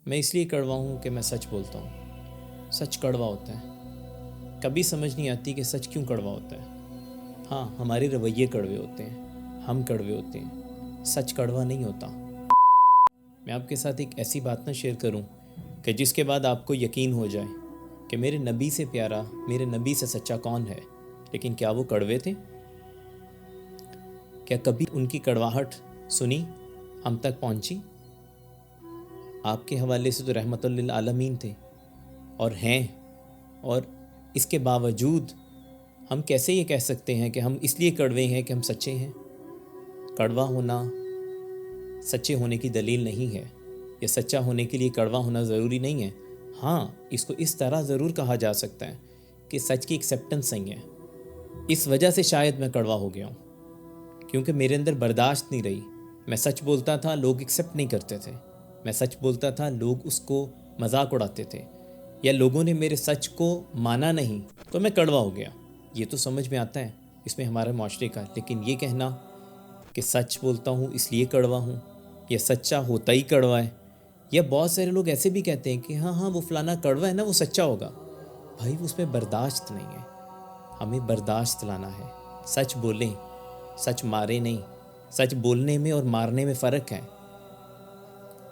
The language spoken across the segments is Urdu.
میں اس لیے کڑوا ہوں کہ میں سچ بولتا ہوں۔ سچ کڑوا ہوتا ہے، کبھی سمجھ نہیں آتی کہ سچ کیوں کڑوا ہوتا ہے۔ ہاں، ہمارے رویے کڑوے ہوتے ہیں، ہم کڑوے ہوتے ہیں، سچ کڑوا نہیں ہوتا۔ میں آپ کے ساتھ ایک ایسی بات نہ شیئر کروں کہ جس کے بعد آپ کو یقین ہو جائے کہ میرے نبی سے پیارا، میرے نبی سے سچا کون ہے، لیکن کیا وہ کڑوے تھے؟ کیا کبھی ان کی کڑواہٹ سنی، ہم تک پہنچی؟ آپ کے حوالے سے تو رحمت للعالمین تھے اور ہیں، اور اس کے باوجود ہم کیسے یہ کہہ سکتے ہیں کہ ہم اس لیے کڑوے ہیں کہ ہم سچے ہیں؟ کڑوا ہونا سچے ہونے کی دلیل نہیں ہے، یا سچا ہونے کے لیے کڑوا ہونا ضروری نہیں ہے۔ ہاں، اس کو اس طرح ضرور کہا جا سکتا ہے کہ سچ کی ایکسیپٹنس نہیں ہے۔ اس وجہ سے شاید میں کڑوا ہو گیا ہوں، کیونکہ میرے اندر برداشت نہیں رہی۔ میں سچ بولتا تھا، لوگ ایکسیپٹ نہیں کرتے تھے۔ میں سچ بولتا تھا، لوگ اس کو مذاق اڑاتے تھے، یا لوگوں نے میرے سچ کو مانا نہیں، تو میں کڑوا ہو گیا۔ یہ تو سمجھ میں آتا ہے، اس میں ہمارے معاشرے کا، لیکن یہ کہنا کہ سچ بولتا ہوں اس لیے کڑوا ہوں، یا سچا ہوتا ہی کڑوا ہے، یا بہت سارے لوگ ایسے بھی کہتے ہیں کہ ہاں وہ فلانا کڑوا ہے نا، وہ سچا ہوگا۔ بھائی اس میں برداشت نہیں ہے، ہمیں برداشت لانا ہے۔ سچ بولیں، سچ مارے نہیں۔ سچ بولنے میں اور مارنے میں فرق ہے۔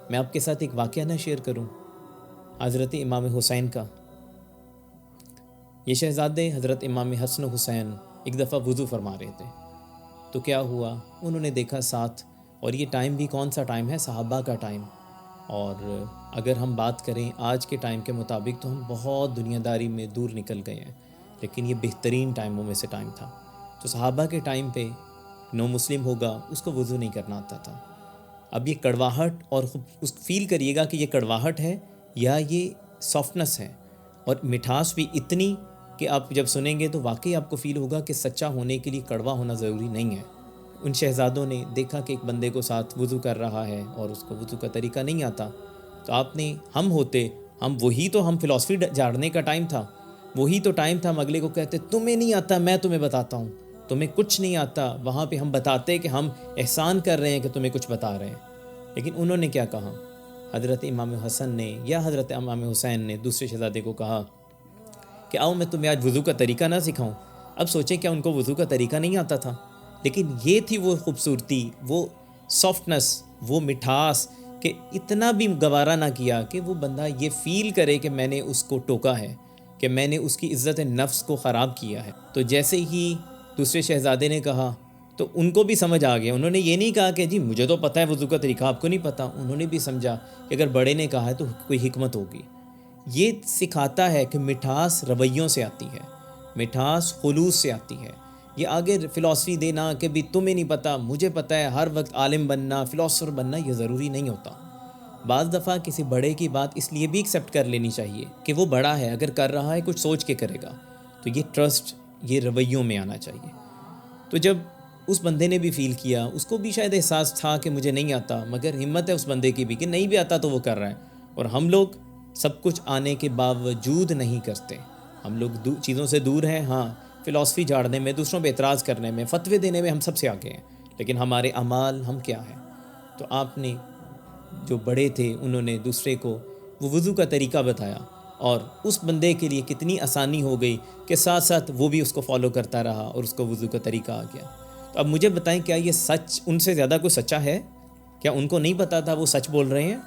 میں آپ کے ساتھ ایک واقعہ نہ شیئر کروں حضرت امام حسین کا۔ یہ شہزادے حضرت امام حسن و حسین ایک دفعہ وضو فرما رہے تھے، تو کیا ہوا، انہوں نے دیکھا ساتھ، اور یہ ٹائم بھی کون سا ٹائم ہے، صحابہ کا ٹائم، اور اگر ہم بات کریں آج کے ٹائم کے مطابق تو ہم بہت دنیا داری میں دور نکل گئے ہیں، لیکن یہ بہترین ٹائموں میں سے ٹائم تھا۔ تو صحابہ کے ٹائم پہ نو مسلم ہوگا، اس کو وضو نہیں کرنا آتا تھا۔ اب یہ کڑواہٹ، اور اس فیل کریے گا کہ یہ کڑواہٹ ہے یا یہ سافٹنس ہے، اور مٹھاس بھی اتنی کہ آپ جب سنیں گے تو واقعی آپ کو فیل ہوگا کہ سچا ہونے کے لیے کڑوا ہونا ضروری نہیں ہے۔ ان شہزادوں نے دیکھا کہ ایک بندے کو ساتھ وضو کر رہا ہے اور اس کو وضو کا طریقہ نہیں آتا، تو آپ نے، ہم وہی تو، ہم فلسفی جھاڑنے کا ٹائم تھا، وہی تو ٹائم تھا، ہم اگلے کو کہتے تمہیں نہیں آتا، میں تمہیں بتاتا ہوں، تمہیں کچھ نہیں آتا۔ وہاں پہ ہم بتاتے کہ ہم احسان کر رہے ہیں کہ تمہیں کچھ بتا رہے ہیں، لیکن انہوں نے کیا کہا؟ حضرت امام حسن نے یا حضرت امام حسین نے دوسرے شہزادے کو کہا کہ آؤ میں تمہیں آج وضو کا طریقہ نہ سکھاؤں۔ اب سوچیں کیا ان کو وضو کا طریقہ نہیں آتا تھا؟ لیکن یہ تھی وہ خوبصورتی، وہ سافٹنس، وہ مٹھاس، کہ اتنا بھی گوارا نہ کیا کہ وہ بندہ یہ فیل کرے کہ میں نے اس کو ٹوکا ہے، کہ میں نے اس کی عزت نفس کو خراب کیا ہے۔ تو جیسے ہی دوسرے شہزادے نے کہا تو ان کو بھی سمجھ آ گیا۔ انہوں نے یہ نہیں کہا کہ جی مجھے تو پتہ ہے وضو کا طریقہ، آپ کو نہیں پتہ۔ انہوں نے بھی سمجھا کہ اگر بڑے نے کہا ہے تو کوئی حکمت ہوگی۔ یہ سکھاتا ہے کہ مٹھاس رویوں سے آتی ہے، مٹھاس خلوص سے آتی ہے۔ یہ آگے فلسفی دینا کہ بھی تمہیں نہیں پتہ مجھے پتہ ہے، ہر وقت عالم بننا، فلاسفر بننا، یہ ضروری نہیں ہوتا۔ بعض دفعہ کسی بڑے کی بات اس لیے بھی ایکسیپٹ کر لینی چاہیے کہ وہ بڑا ہے، اگر کر رہا ہے کچھ سوچ کے کرے گا، تو یہ ٹرسٹ، یہ رویوں میں آنا چاہیے۔ تو جب اس بندے نے بھی فیل کیا، اس کو بھی شاید احساس تھا کہ مجھے نہیں آتا، مگر ہمت ہے اس بندے کی بھی کہ نہیں بھی آتا تو وہ کر رہا ہے، اور ہم لوگ سب کچھ آنے کے باوجود نہیں کرتے۔ ہم لوگ چیزوں سے دور ہیں، ہاں فلسفی جھاڑنے میں، دوسروں پہ اعتراض کرنے میں، فتوے دینے میں ہم سب سے آگے ہیں، لیکن ہمارے اعمال ہم کیا ہیں؟ تو آپ نے، جو بڑے تھے، انہوں نے دوسرے کو وہ وضو کا طریقہ بتایا، اور اس بندے کے لیے کتنی آسانی ہو گئی کہ ساتھ ساتھ وہ بھی اس کو فالو کرتا رہا اور اس کو وضو کا طریقہ آ گیا۔ تو اب مجھے بتائیں، کیا یہ سچ ان سے زیادہ کوئی سچا ہے؟ کیا ان کو نہیں پتا تھا وہ سچ بول رہے ہیں؟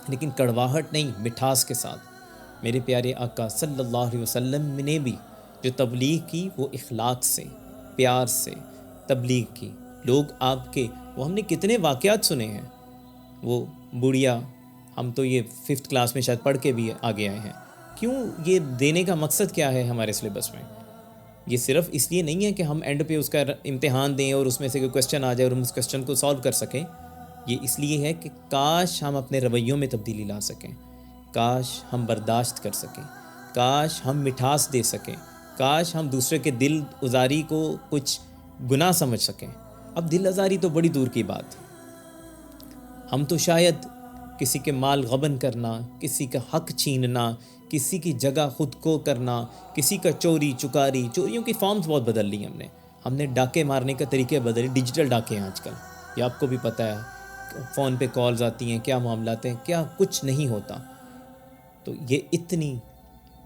لیکن کڑواہٹ نہیں، مٹھاس کے ساتھ۔ میرے پیارے آقا صلی اللہ علیہ وسلم نے بھی جو تبلیغ کی وہ اخلاق سے، پیار سے تبلیغ کی۔ لوگ آپ کے، وہ ہم نے کتنے واقعات سنے ہیں۔ وہ بڑھیا، ہم تو یہ 5th کلاس میں شاید پڑھ کے بھی آگے آئے ہیں۔ کیوں؟ یہ دینے کا مقصد کیا ہے ہمارے سلیبس میں؟ یہ صرف اس لیے نہیں ہے کہ ہم اینڈ پہ اس کا امتحان دیں اور اس میں سے کوئی کویسچن آ جائے اور ہم اس کویسچن کو سالو کر سکیں۔ یہ اس لیے ہے کہ کاش ہم اپنے رویوں میں تبدیلی لا سکیں، کاش ہم برداشت کر سکیں، کاش ہم مٹھاس دے سکیں، کاش ہم دوسرے کے دل آزاری کو کچھ گناہ سمجھ سکیں۔ اب دل آزاری تو بڑی دور کی بات، ہم تو شاید کسی کے مال غبن کرنا، کسی کا حق چھیننا، کسی کی جگہ خود کو کرنا، کسی کا چوری چکاری، چوریوں کی فارمز بہت بدل لی ہم نے ڈاکے مارنے کا طریقے بدلے، ڈیجیٹل ڈاکے ہیں آج کل، یہ آپ کو بھی پتہ ہے۔ فون پہ کالز آتی ہیں، کیا معاملات ہیں، کیا کچھ نہیں ہوتا. تو یہ اتنی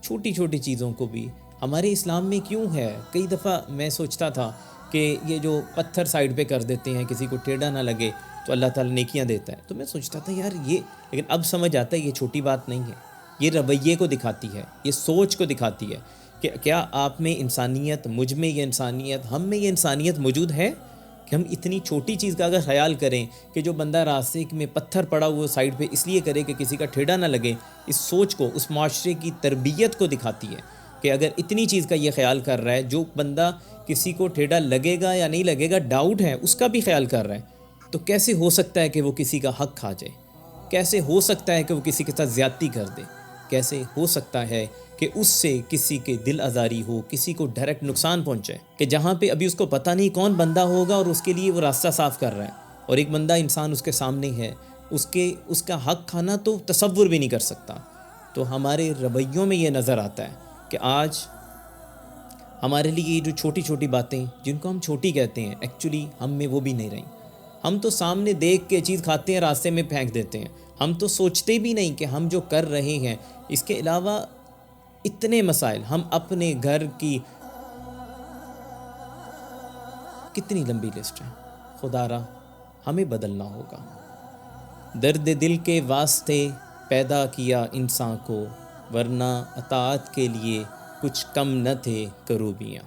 چھوٹی چھوٹی چیزوں کو بھی ہمارے اسلام میں کیوں ہے؟ کئی دفعہ میں سوچتا تھا کہ یہ جو پتھر سائڈ پہ کر دیتے ہیں کسی کو ٹیڑھا نہ لگے تو اللہ تعالیٰ نیکیاں دیتا ہے، تو میں سوچتا تھا یار یہ، لیکن اب سمجھ آتا ہے یہ چھوٹی بات نہیں ہے، یہ رویے کو دکھاتی ہے، یہ سوچ کو دکھاتی ہے کہ کیا آپ میں انسانیت، مجھ میں یہ انسانیت، ہم میں یہ انسانیت موجود ہے کہ ہم اتنی چھوٹی چیز کا اگر خیال کریں کہ جو بندہ راستے میں پتھر پڑا ہوا سائڈ پہ اس لیے کرے کہ کسی کا ٹھیڑا نہ لگے، اس سوچ کو، اس معاشرے کی تربیت کو دکھاتی ہے کہ اگر اتنی چیز کا یہ خیال کر رہا ہے، جو بندہ کسی کو ٹھیڑا لگے گا یا نہیں لگے گا ڈاؤٹ ہے، اس کا بھی خیال کر رہا ہے، تو کیسے ہو سکتا ہے کہ وہ کسی کا حق کھا جائے؟ کیسے ہو سکتا ہے کہ وہ کسی کے ساتھ زیادتی کر دے؟ کیسے ہو سکتا ہے کہ اس سے کسی کے دل آزاری ہو، کسی کو ڈائریکٹ نقصان پہنچے، کہ جہاں پہ ابھی اس کو پتہ نہیں کون بندہ ہوگا اور اس کے لیے وہ راستہ صاف کر رہا ہے، اور ایک بندہ انسان اس کے سامنے ہے، اس کا حق کھانا تو تصور بھی نہیں کر سکتا. تو ہمارے رویوں میں یہ نظر آتا ہے کہ آج ہمارے لیے یہ جو چھوٹی چھوٹی باتیں جن کو ہم چھوٹی کہتے ہیں، ایکچولی ہم میں وہ بھی نہیں رہیں. ہم تو سامنے دیکھ کے چیز کھاتے ہیں، راستے میں پھینک دیتے ہیں، ہم تو سوچتے بھی نہیں کہ ہم جو کر رہے ہیں. اس کے علاوہ اتنے مسائل، ہم اپنے گھر کی کتنی لمبی لسٹ ہے. خدا را ہمیں بدلنا ہوگا. درد دل کے واسطے پیدا کیا انسان کو، ورنہ اطاعت کے لیے کچھ کم نہ تھے کروبیاں.